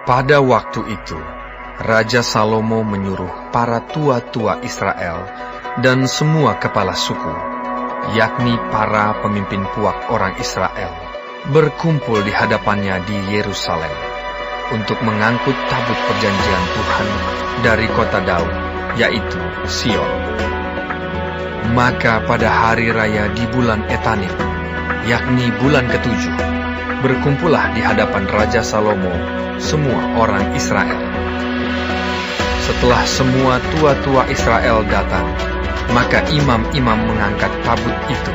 Pada waktu itu, Raja Salomo menyuruh para tua-tua Israel dan semua kepala suku, yakni para pemimpin puak orang Israel, berkumpul di hadapannya di Yerusalem untuk mengangkut tabut perjanjian Tuhan dari kota Daud, yaitu Sion. Maka pada hari raya di bulan Etanim, yakni bulan ke-7, berkumpullah di hadapan Raja Salomo semua orang Israel. Setelah semua tua-tua Israel datang, maka imam-imam mengangkat tabut itu.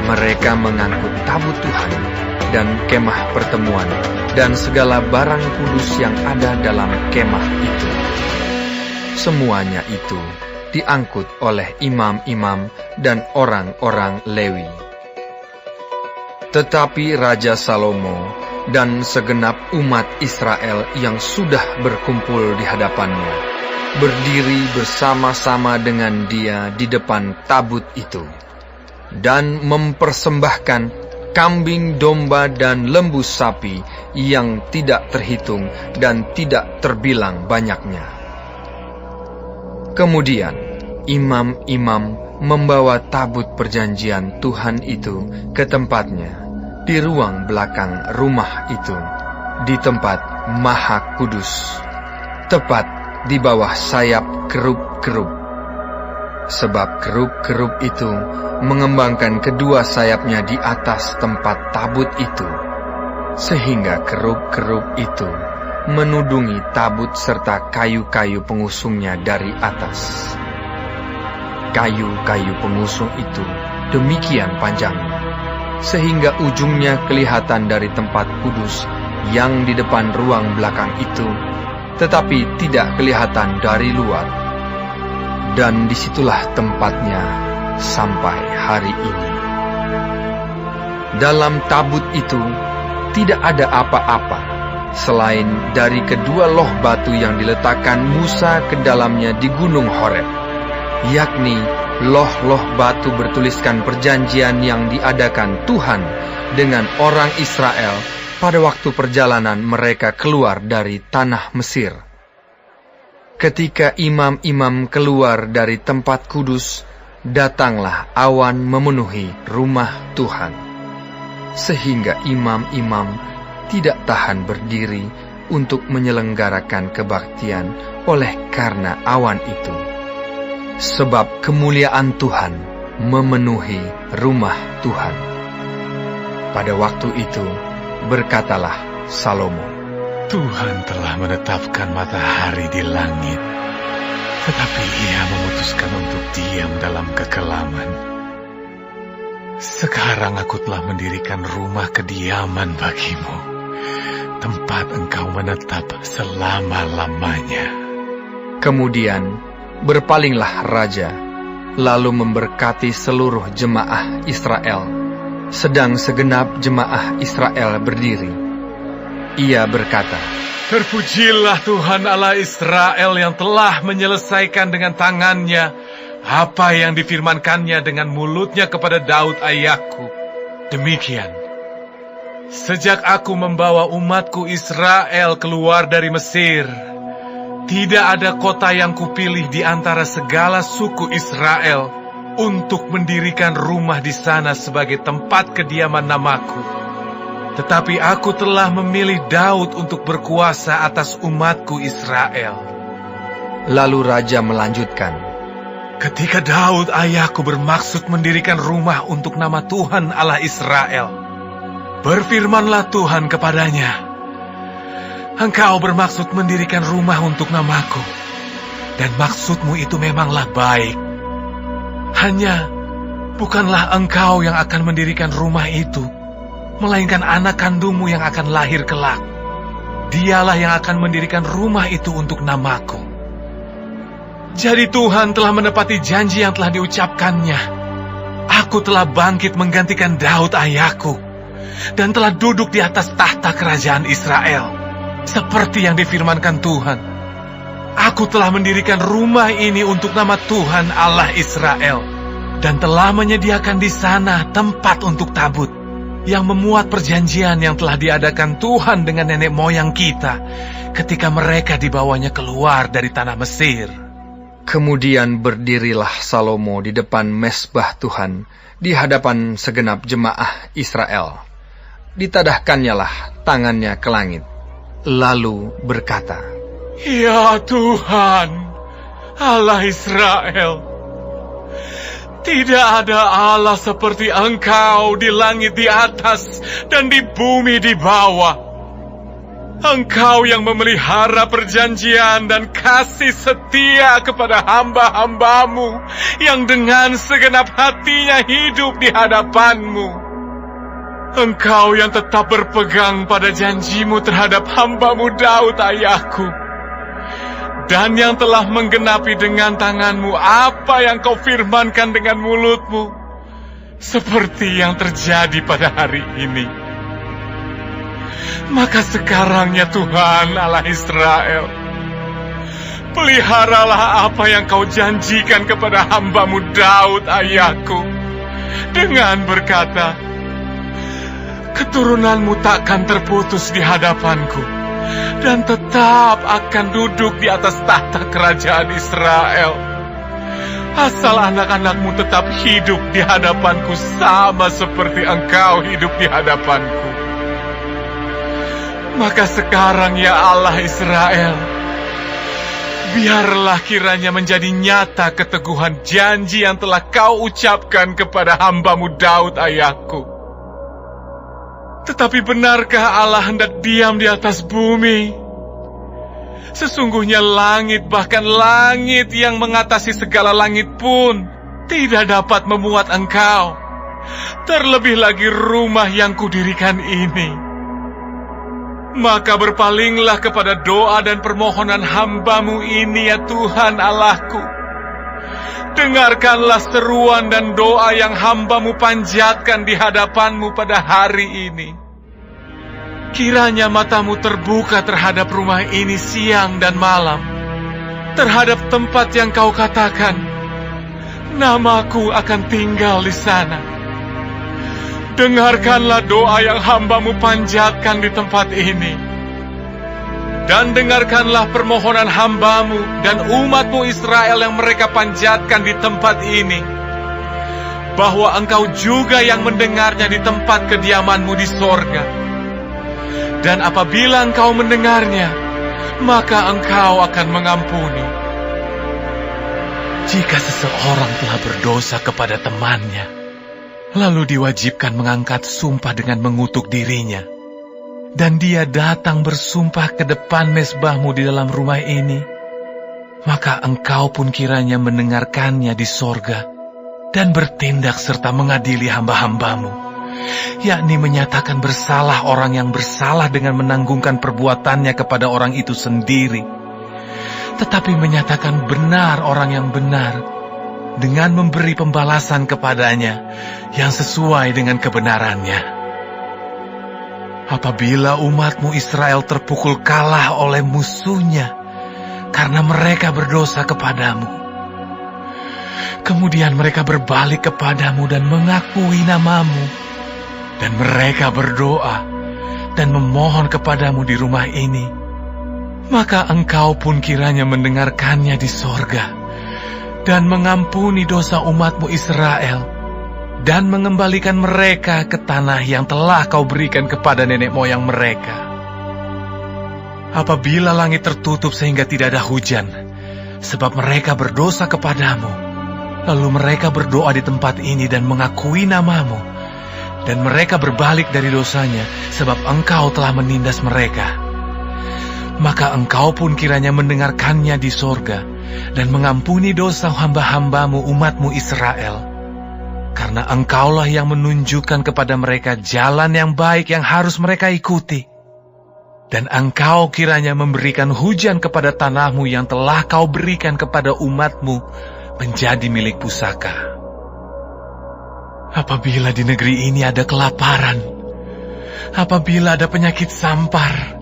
Mereka mengangkut tabut Tuhan dan kemah pertemuan dan segala barang kudus yang ada dalam kemah itu. Semuanya itu diangkut oleh imam-imam dan orang-orang Lewi. Tetapi Raja Salomo dan segenap umat Israel yang sudah berkumpul di hadapannya, berdiri bersama-sama dengan dia di depan tabut itu, dan mempersembahkan kambing domba dan lembu sapi yang tidak terhitung dan tidak terbilang banyaknya. Kemudian imam-imam membawa tabut perjanjian Tuhan itu ke tempatnya di ruang belakang rumah itu, di tempat Maha Kudus, tepat di bawah sayap kerub-kerub. Sebab kerub-kerub itu mengembangkan kedua sayapnya di atas tempat tabut itu, sehingga kerub-kerub itu menudungi tabut serta kayu-kayu pengusungnya dari atas. Kayu-kayu pengusung itu demikian panjangnya, sehingga ujungnya kelihatan dari tempat kudus yang di depan ruang belakang itu, tetapi tidak kelihatan dari luar. Dan disitulah tempatnya sampai hari ini. Dalam tabut itu tidak ada apa-apa selain dari kedua loh batu yang diletakkan Musa ke dalamnya di Gunung Horeb, yakni loh-loh batu bertuliskan perjanjian yang diadakan Tuhan dengan orang Israel pada waktu perjalanan mereka keluar dari tanah Mesir. Ketika imam-imam keluar dari tempat kudus, datanglah awan memenuhi rumah Tuhan, sehingga imam-imam tidak tahan berdiri untuk menyelenggarakan kebaktian oleh karena awan itu. Sebab kemuliaan Tuhan memenuhi rumah Tuhan. Pada waktu itu, berkatalah Salomo, Tuhan telah menetapkan matahari di langit, tetapi Ia memutuskan untuk diam dalam kekelaman. Sekarang aku telah mendirikan rumah kediaman bagimu, tempat engkau menetap selama-lamanya. Kemudian berpalinglah raja, lalu memberkati seluruh jemaah Israel, sedang segenap jemaah Israel berdiri. Ia berkata, Terpujilah Tuhan Allah Israel yang telah menyelesaikan dengan tangannya apa yang difirmankannya dengan mulutnya kepada Daud ayahku. Demikian, sejak aku membawa umatku Israel keluar dari Mesir, tidak ada kota yang kupilih di antara segala suku Israel untuk mendirikan rumah di sana sebagai tempat kediaman namaku. Tetapi aku telah memilih Daud untuk berkuasa atas umatku Israel. Lalu raja melanjutkan, Ketika Daud ayahku bermaksud mendirikan rumah untuk nama Tuhan Allah Israel, berfirmanlah Tuhan kepadanya, Engkau bermaksud mendirikan rumah untuk namaku, dan maksudmu itu memanglah baik. Hanya bukanlah engkau yang akan mendirikan rumah itu, melainkan anak kandungmu yang akan lahir kelak. Dialah yang akan mendirikan rumah itu untuk namaku. Jadi Tuhan telah menepati janji yang telah diucapkannya. Aku telah bangkit menggantikan Daud ayahku, dan telah duduk di atas tahta kerajaan Israel, seperti yang difirmankan Tuhan. Aku telah mendirikan rumah ini untuk nama Tuhan Allah Israel, dan telah menyediakan di sana tempat untuk tabut. yang memuat perjanjian yang telah diadakan Tuhan dengan nenek moyang kita ketika mereka dibawanya keluar dari tanah Mesir. Kemudian berdirilah Salomo di depan mezbah Tuhan, di hadapan segenap jemaah Israel. Ditadahkannya lah tangannya ke langit, lalu berkata, "Ya Tuhan, Allah Israel, tidak ada Allah seperti Engkau di langit di atas dan di bumi di bawah. Engkau yang memelihara perjanjian dan kasih setia kepada hamba-hambamu yang dengan segenap hatinya hidup di hadapan-Mu. Engkau yang tetap berpegang pada janji-Mu terhadap hamba-Mu Daud ayahku, dan yang telah menggenapi dengan tangan-Mu apa yang Kau firmankan dengan mulut-Mu, seperti yang terjadi pada hari ini. Maka sekarang ya Tuhan Allah Israel, peliharalah apa yang Kau janjikan kepada hamba-Mu Daud ayahku, dengan berkata, keturunan-Mu takkan terputus di hadapanku, dan tetap akan duduk di atas tahta kerajaan Israel, asal anak-anak-Mu tetap hidup di hadapanku sama seperti Engkau hidup di hadapanku. Maka sekarang ya Allah Israel, biarlah kiranya menjadi nyata keteguhan janji yang telah Kau ucapkan kepada hamba-Mu Daud ayahku. Tetapi benarkah Allah hendak diam di atas bumi? Sesungguhnya langit, bahkan langit yang mengatasi segala langit pun tidak dapat memuat Engkau. Terlebih lagi rumah yang kudirikan ini. Maka berpalinglah kepada doa dan permohonan hamba-Mu ini ya Tuhan Allahku. Dengarkanlah seruan dan doa yang hamba-Mu panjatkan di hadapan-Mu pada hari ini. Kiranya mata-Mu terbuka terhadap rumah ini siang dan malam, terhadap tempat yang Kau katakan, namaku akan tinggal di sana. Dengarkanlah doa yang hamba-Mu panjatkan di tempat ini. Dan dengarkanlah permohonan hamba-Mu dan umat-Mu Israel yang mereka panjatkan di tempat ini, bahwa Engkau juga yang mendengarnya di tempat kediaman-Mu di sorga. Dan apabila Engkau mendengarnya, maka Engkau akan mengampuni. Jika seseorang telah berdosa kepada temannya, lalu diwajibkan mengangkat sumpah dengan mengutuk dirinya, dan dia datang bersumpah ke depan mezbah-Mu di dalam rumah ini, maka Engkau pun kiranya mendengarkannya di sorga, dan bertindak serta mengadili hamba-hamba-Mu, yakni menyatakan bersalah orang yang bersalah dengan menanggungkan perbuatannya kepada orang itu sendiri, tetapi menyatakan benar orang yang benar, dengan memberi pembalasan kepadanya yang sesuai dengan kebenarannya. Apabila umat-Mu Israel terpukul kalah oleh musuhnya karena mereka berdosa kepadamu, kemudian mereka berbalik kepadamu dan mengakui nama-Mu, dan mereka berdoa dan memohon kepadamu di rumah ini, maka Engkau pun kiranya mendengarkannya di sorga, dan mengampuni dosa umat-Mu Israel, dan mengembalikan mereka ke tanah yang telah Kau berikan kepada nenek moyang mereka. Apabila langit tertutup sehingga tidak ada hujan, sebab mereka berdosa kepadamu, lalu mereka berdoa di tempat ini dan mengakui nama-Mu, dan mereka berbalik dari dosanya, sebab Engkau telah menindas mereka, maka Engkau pun kiranya mendengarkannya di sorga, dan mengampuni dosa hamba-hamba-Mu umat-Mu Israel, karena Engkaulah yang menunjukkan kepada mereka jalan yang baik yang harus mereka ikuti, dan Engkau kiranya memberikan hujan kepada tanah-Mu yang telah Kau berikan kepada umat-Mu menjadi milik pusaka. Apabila di negeri ini ada kelaparan, apabila ada penyakit sampar,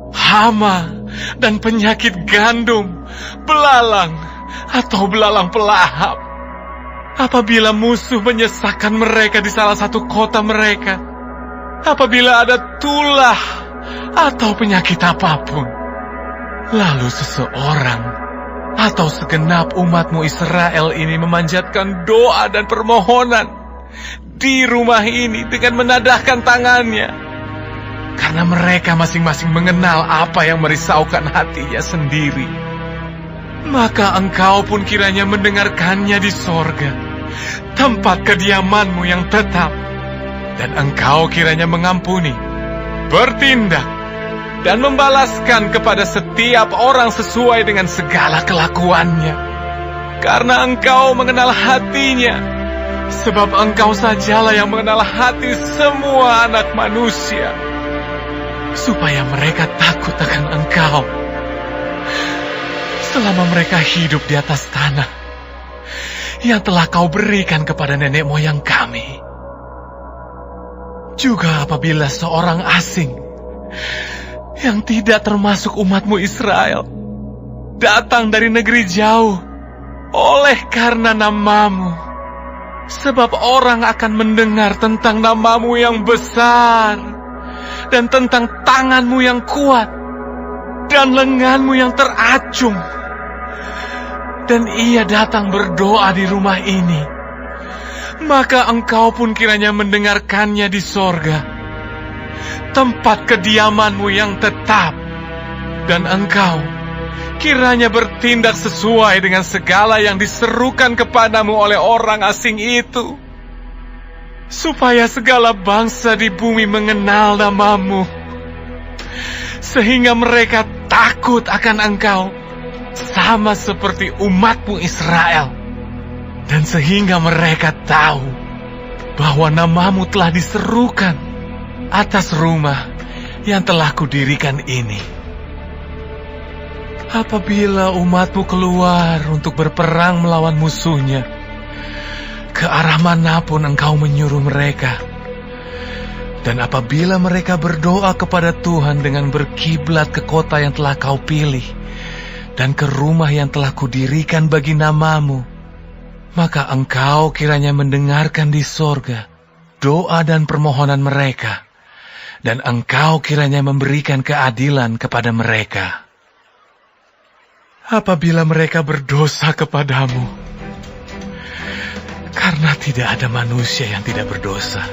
hama, dan penyakit gandum, belalang, atau belalang pelahap, apabila musuh menyesakkan mereka di salah satu kota mereka, apabila ada tulah atau penyakit apapun, lalu seseorang atau segenap umatmu Israel ini memanjatkan doa dan permohonan di rumah ini dengan menadahkan tangannya, karena mereka masing-masing mengenal apa yang merisaukan hatinya sendiri, maka engkau pun kiranya mendengarkannya di sorga, tempat kediamanmu yang tetap, dan engkau kiranya mengampuni, bertindak, dan membalaskan kepada setiap orang sesuai dengan segala kelakuannya, karena engkau mengenal hatinya, sebab engkau sajalah yang mengenal hati semua anak manusia, supaya mereka takut akan engkau selama mereka hidup di atas tanah yang telah kau berikan kepada nenek moyang kami. Juga apabila seorang asing yang tidak termasuk umatmu Israel datang dari negeri jauh oleh karena namamu, sebab orang akan mendengar tentang namamu yang besar dan tentang tanganmu yang kuat dan lenganmu yang teracung, dan ia datang berdoa di rumah ini, maka engkau pun kiranya mendengarkannya di sorga, tempat kediamanmu yang tetap, dan engkau kiranya bertindak sesuai dengan segala yang diserukan kepadamu oleh orang asing itu, supaya segala bangsa di bumi mengenal namamu, sehingga mereka takut akan engkau, sama seperti umatmu Israel, dan sehingga mereka tahu bahwa namamu telah diserukan atas rumah yang telah kudirikan ini. Apabila umatmu keluar untuk berperang melawan musuhnya, ke arah manapun engkau menyuruh mereka, dan apabila mereka berdoa kepada Tuhan dengan berkiblat ke kota yang telah kau pilih, dan ke rumah yang telah kudirikan bagi namamu, maka engkau kiranya mendengarkan di sorga doa dan permohonan mereka, dan engkau kiranya memberikan keadilan kepada mereka. Apabila mereka berdosa kepadamu, karena tidak ada manusia yang tidak berdosa,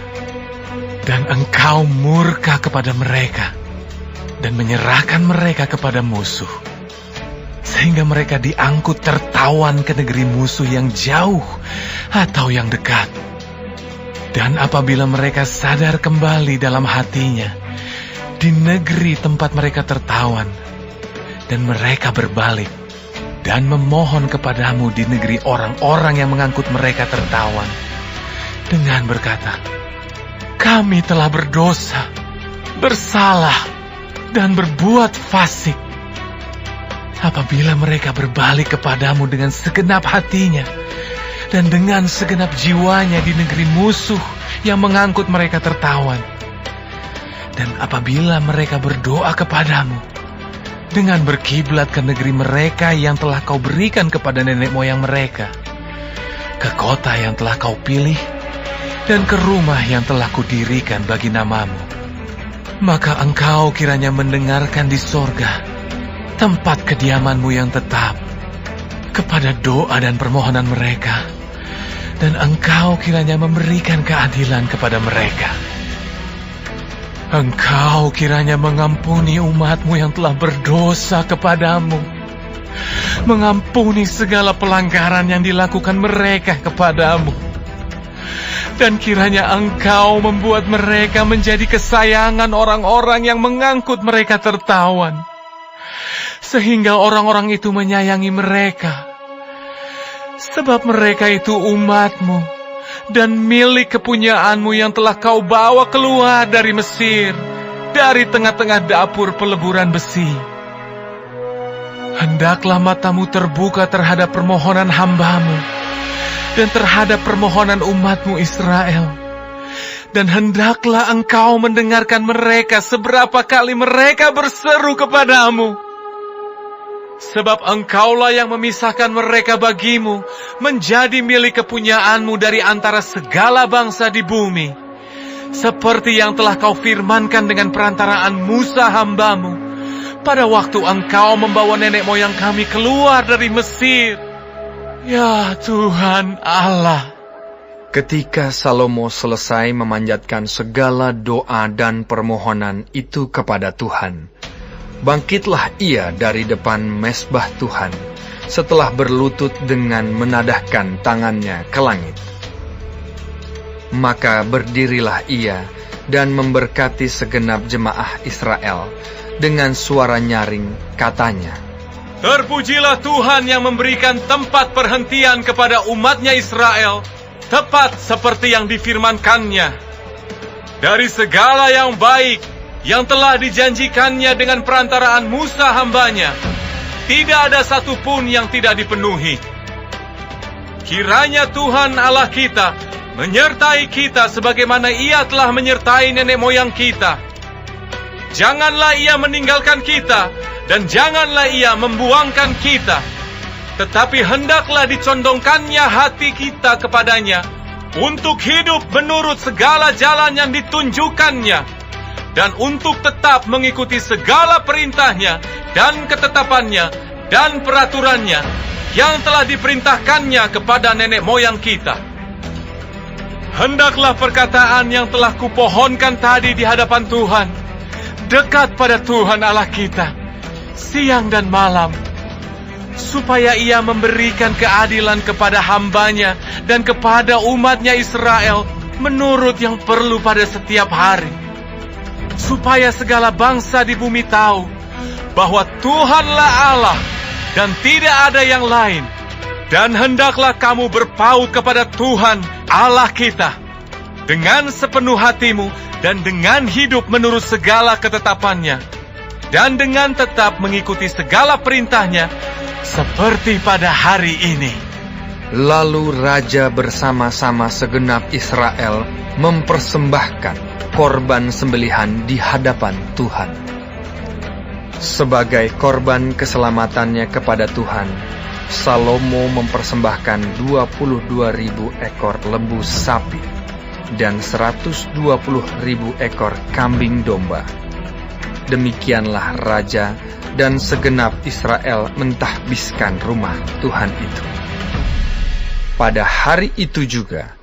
dan engkau murka kepada mereka, dan menyerahkan mereka kepada musuh, sehingga mereka diangkut tertawan ke negeri musuh yang jauh atau yang dekat. Dan apabila mereka sadar kembali dalam hatinya di negeri tempat mereka tertawan, dan mereka berbalik dan memohon kepadamu di negeri orang-orang yang mengangkut mereka tertawan, dengan berkata, kami telah berdosa, bersalah, dan berbuat fasik. Apabila mereka berbalik kepadamu dengan segenap hatinya dan dengan segenap jiwanya di negeri musuh yang mengangkut mereka tertawan, dan apabila mereka berdoa kepadamu dengan berkiblat ke negeri mereka yang telah kau berikan kepada nenek moyang mereka, ke kota yang telah kau pilih, dan ke rumah yang telah kudirikan bagi namamu, maka engkau kiranya mendengarkan di sorga, tempat kediamanmu yang tetap, kepada doa dan permohonan mereka, dan engkau kiranya memberikan keadilan kepada mereka. Engkau kiranya mengampuni umatmu yang telah berdosa kepadamu, mengampuni segala pelanggaran yang dilakukan mereka kepadamu, dan kiranya engkau membuat mereka menjadi kesayangan orang-orang yang mengangkut mereka tertawan, sehingga orang-orang itu menyayangi mereka, sebab mereka itu umatmu dan milik kepunyaanmu yang telah kau bawa keluar dari Mesir, dari tengah-tengah dapur peleburan besi. Hendaklah matamu terbuka terhadap permohonan hambamu dan terhadap permohonan umatmu Israel, dan hendaklah engkau mendengarkan mereka seberapa kali mereka berseru kepadamu. Sebab engkaulah yang memisahkan mereka bagimu menjadi milik kepunyaanmu dari antara segala bangsa di bumi, seperti yang telah kau firmankan dengan perantaraan Musa hamba-Mu, pada waktu Engkau membawa nenek moyang kami keluar dari Mesir. Ya Tuhan Allah. Ketika Salomo selesai memanjatkan segala doa dan permohonan itu kepada Tuhan, bangkitlah ia dari depan mezbah Tuhan, setelah berlutut dengan menadahkan tangannya ke langit. Maka berdirilah ia dan memberkati segenap jemaah Israel dengan suara nyaring, katanya, Terpujilah Tuhan yang memberikan tempat perhentian kepada umatnya Israel, tepat seperti yang difirmankannya. Dari segala yang baik yang telah dijanjikannya dengan perantaraan Musa hambanya, tidak ada satupun yang tidak dipenuhi. Kiranya Tuhan Allah kita menyertai kita sebagaimana Ia telah menyertai nenek moyang kita. Janganlah Ia meninggalkan kita, dan janganlah Ia membuangkan kita. Tetapi hendaklah dicondongkannya hati kita kepadanya, untuk hidup menurut segala jalan yang ditunjukkannya, dan untuk tetap mengikuti segala perintahnya, dan ketetapannya, dan peraturannya, yang telah diperintahkannya kepada nenek moyang kita. Hendaklah perkataan yang telah kupohonkan tadi di hadapan Tuhan, dekat pada Tuhan Allah kita, siang dan malam, supaya Ia memberikan keadilan kepada hambanya dan kepada umatnya Israel menurut yang perlu pada setiap hari, supaya segala bangsa di bumi tahu bahwa Tuhanlah Allah dan tidak ada yang lain. Dan hendaklah kamu berpaut kepada Tuhan Allah kita dengan sepenuh hatimu dan dengan hidup menurut segala ketetapannya, dan dengan tetap mengikuti segala perintahnya seperti pada hari ini. Lalu raja bersama-sama segenap Israel mempersembahkan korban sembelihan di hadapan Tuhan. Sebagai korban keselamatannya kepada Tuhan, Salomo mempersembahkan 22.000 ekor lembu sapi dan 120.000 ekor kambing domba. Demikianlah raja dan segenap Israel mentahbiskan rumah Tuhan itu. Pada hari itu juga,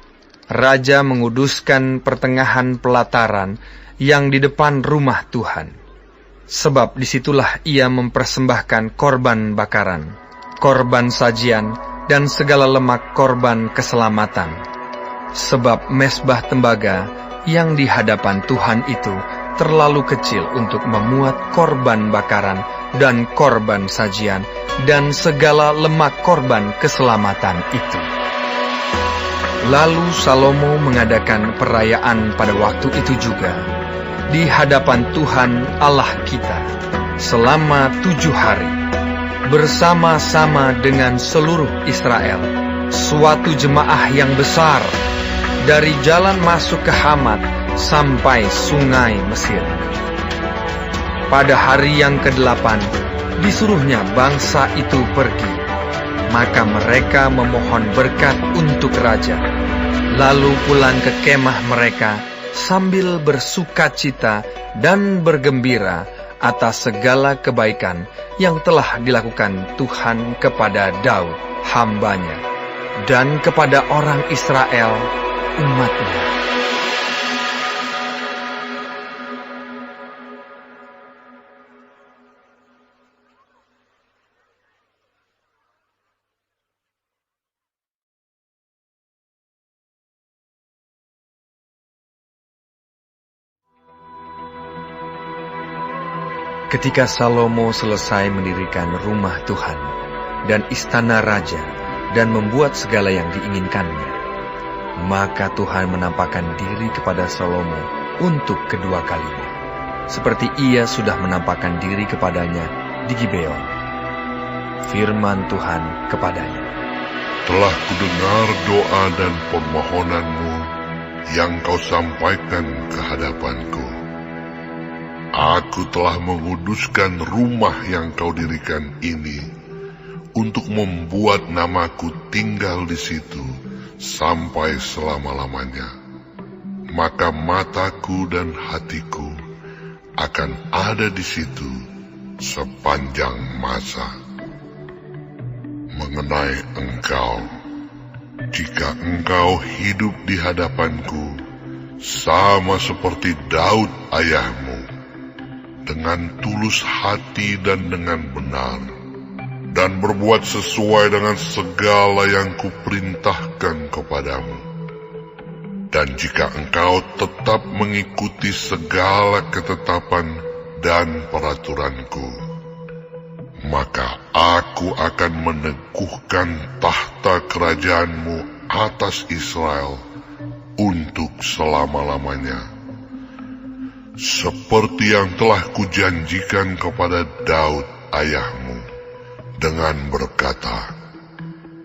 raja menguduskan pertengahan pelataran yang di depan rumah Tuhan, sebab disitulah ia mempersembahkan korban bakaran, korban sajian, dan segala lemak korban keselamatan. Sebab mezbah tembaga yang di hadapan Tuhan itu terlalu kecil untuk memuat korban bakaran dan korban sajian dan segala lemak korban keselamatan itu. Lalu Salomo mengadakan perayaan pada waktu itu juga di hadapan Tuhan Allah kita selama 7 hari, bersama-sama dengan seluruh Israel, suatu jemaah yang besar, dari jalan masuk ke Hamat sampai sungai Mesir. Pada hari yang ke-8, disuruhnya bangsa itu pergi. Maka mereka memohon berkat untuk raja, lalu pulang ke kemah mereka sambil bersukacita dan bergembira atas segala kebaikan yang telah dilakukan Tuhan kepada Daud, hambanya, dan kepada orang Israel, umatnya. Ketika Salomo selesai mendirikan rumah Tuhan dan istana raja dan membuat segala yang diinginkannya, maka Tuhan menampakkan diri kepada Salomo untuk kedua kalinya, seperti Ia sudah menampakkan diri kepadanya di Gibeon. Firman Tuhan kepadanya, Telah kudengar doa dan permohonanmu yang kau sampaikan ke hadapanku. Aku telah menguduskan rumah yang kau dirikan ini untuk membuat namaku tinggal di situ sampai selama-lamanya. maka mataku dan hatiku akan ada di situ sepanjang masa. Mengenai engkau, jika engkau hidup di hadapanku sama seperti Daud ayahmu, dengan tulus hati dan dengan benar, dan berbuat sesuai dengan segala yang kuperintahkan kepadamu. Dan jika engkau tetap mengikuti segala ketetapan dan peraturanku, maka aku akan meneguhkan tahta kerajaanmu atas Israel untuk selama-lamanya, seperti yang telah kujanjikan kepada Daud ayahmu, dengan berkata,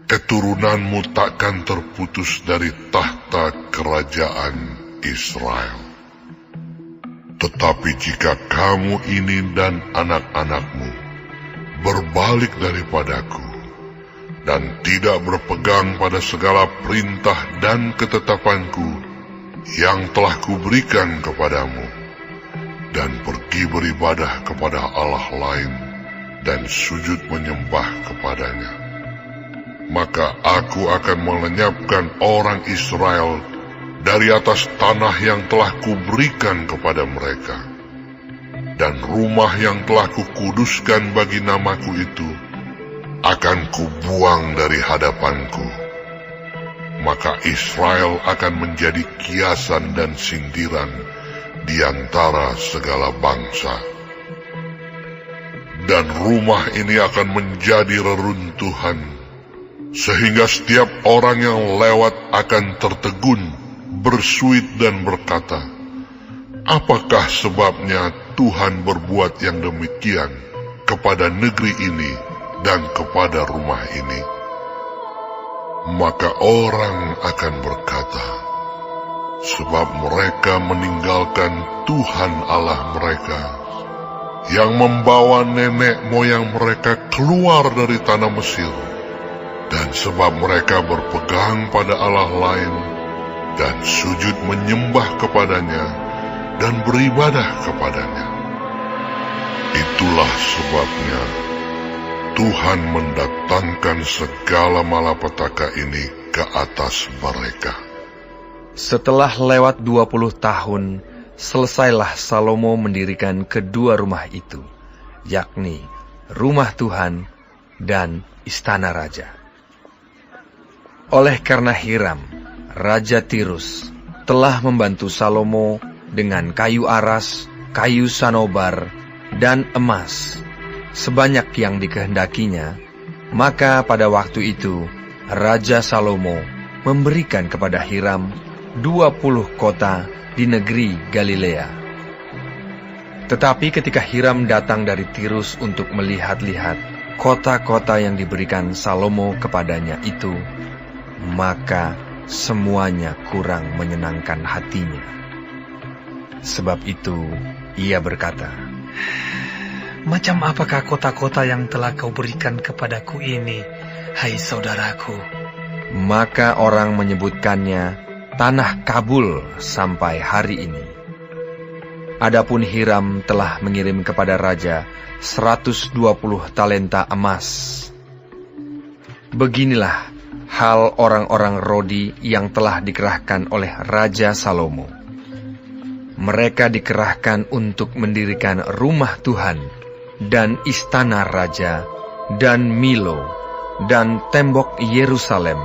keturunanmu takkan terputus dari tahta kerajaan Israel. Tetapi jika kamu ini dan anak-anakmu berbalik daripadaku, dan tidak berpegang pada segala perintah dan ketetapanku yang telah kuberikan kepadamu, dan pergi beribadah kepada Allah lain dan sujud menyembah kepadanya, maka aku akan melenyapkan orang Israel dari atas tanah yang telah kuberikan kepada mereka, dan rumah yang telah kukuduskan bagi namaku itu akan kubuang dari hadapanku. Maka Israel akan menjadi kiasan dan sindiran di antara segala bangsa. Dan rumah ini akan menjadi reruntuhan, sehingga setiap orang yang lewat akan tertegun, bersuit dan berkata, apakah sebabnya Tuhan berbuat yang demikian kepada negeri ini dan kepada rumah ini? Maka orang akan berkata, sebab mereka meninggalkan Tuhan Allah mereka, yang membawa nenek moyang mereka keluar dari tanah Mesir, dan sebab mereka berpegang pada Allah lain, dan sujud menyembah kepadanya, dan beribadah kepadanya. Itulah sebabnya Tuhan mendatangkan segala malapetaka ini ke atas mereka. Setelah lewat 20 tahun, selesailah Salomo mendirikan kedua rumah itu, yakni rumah Tuhan dan istana raja. Oleh karena Hiram, Raja Tirus, telah membantu Salomo dengan kayu aras, kayu sanobar, dan emas, sebanyak yang dikehendakinya, maka pada waktu itu Raja Salomo memberikan kepada Hiram 20 kota di negeri Galilea. Tetapi ketika Hiram datang dari Tirus untuk melihat-lihat kota-kota yang diberikan Salomo kepadanya itu, maka semuanya kurang menyenangkan hatinya. Sebab itu ia berkata, macam apakah kota-kota yang telah kau berikan kepadaku ini, hai saudaraku? Maka orang menyebutkannya Tanah Kabul sampai hari ini. Adapun Hiram telah mengirim kepada raja 120 talenta emas. Beginilah hal orang-orang Rodi yang telah dikerahkan oleh Raja Salomo. Mereka dikerahkan untuk mendirikan rumah Tuhan dan istana raja dan Milo dan tembok Yerusalem,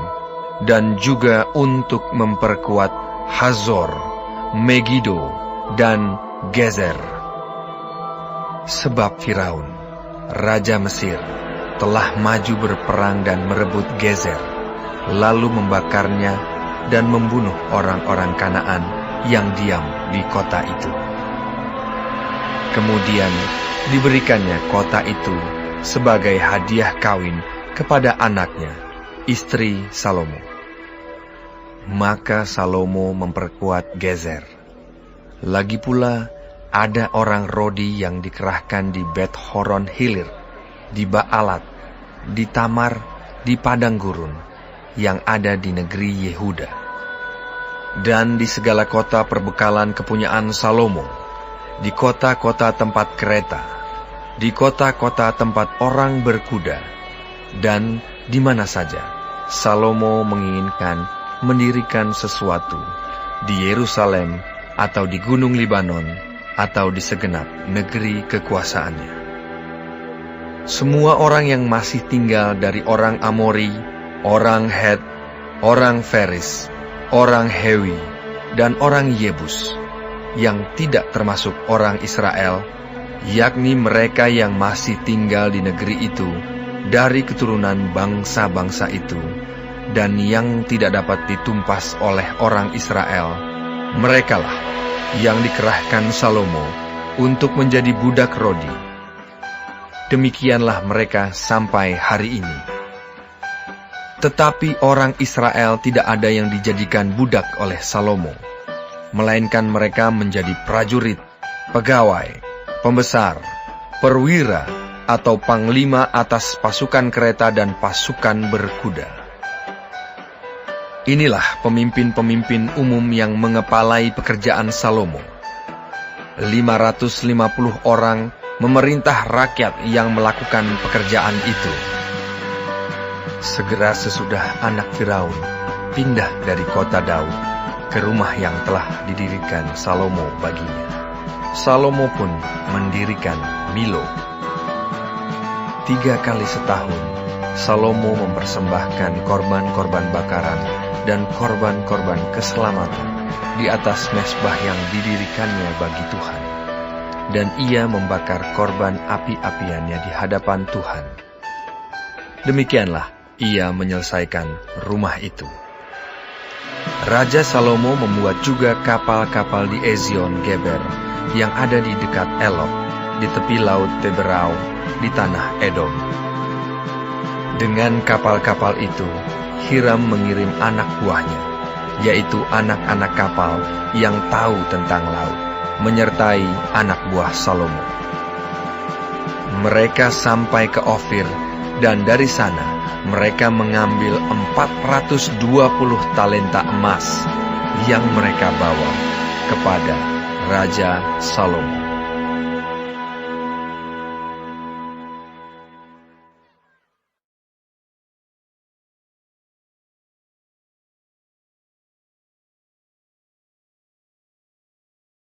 dan juga untuk memperkuat Hazor, Megido, dan Gezer. Sebab Firaun, Raja Mesir, telah maju berperang dan merebut Gezer, lalu membakarnya dan membunuh orang-orang Kanaan yang diam di kota itu. Kemudian diberikannya kota itu sebagai hadiah kawin kepada anaknya, istri Salomo. Maka Salomo memperkuat Gezer. Lagi pula ada orang Rodi yang dikerahkan di Bet Horon Hilir, di Baalat, di Tamar, di padang gurun, yang ada di negeri Yehuda. dan di segala kota perbekalan kepunyaan Salomo, di kota-kota tempat kereta, di kota-kota tempat orang berkuda, dan di mana saja Salomo menginginkan mendirikan sesuatu, di Yerusalem atau di Gunung Libanon atau di segenap negeri kekuasaannya. Semua orang yang masih tinggal dari orang Amori, orang Het, orang Feris, orang Hewi, dan orang Yebus, yang tidak termasuk orang Israel, yakni mereka yang masih tinggal di negeri itu, dari keturunan bangsa-bangsa itu, dan yang tidak dapat ditumpas oleh orang Israel, merekalah yang dikerahkan Salomo untuk menjadi budak rodi. Demikianlah mereka sampai hari ini. Tetapi orang Israel tidak ada yang dijadikan budak oleh Salomo, melainkan mereka menjadi prajurit, pegawai, pembesar, perwira, atau panglima atas pasukan kereta dan pasukan berkuda. Inilah pemimpin-pemimpin umum yang mengepalai pekerjaan Salomo. 550 orang memerintah rakyat yang melakukan pekerjaan itu. Segera sesudah anak Firaun pindah dari kota Daud ke rumah yang telah didirikan Salomo baginya, Salomo pun mendirikan Milo. 3 kali setahun Salomo mempersembahkan korban-korban bakaran dan korban-korban keselamatan di atas mezbah yang didirikannya bagi Tuhan, dan ia membakar korban api-apiannya di hadapan Tuhan. Demikianlah ia menyelesaikan rumah itu. Raja Salomo membuat juga kapal-kapal di Ezion Geber yang ada di dekat Elok, di tepi laut Teberau, di tanah Edom. Dengan kapal-kapal itu, Hiram mengirim anak buahnya, yaitu anak-anak kapal yang tahu tentang laut, menyertai anak buah Salomo. Mereka sampai ke Ofir, dan dari sana mereka mengambil 420 talenta emas yang mereka bawa kepada Raja Salomo.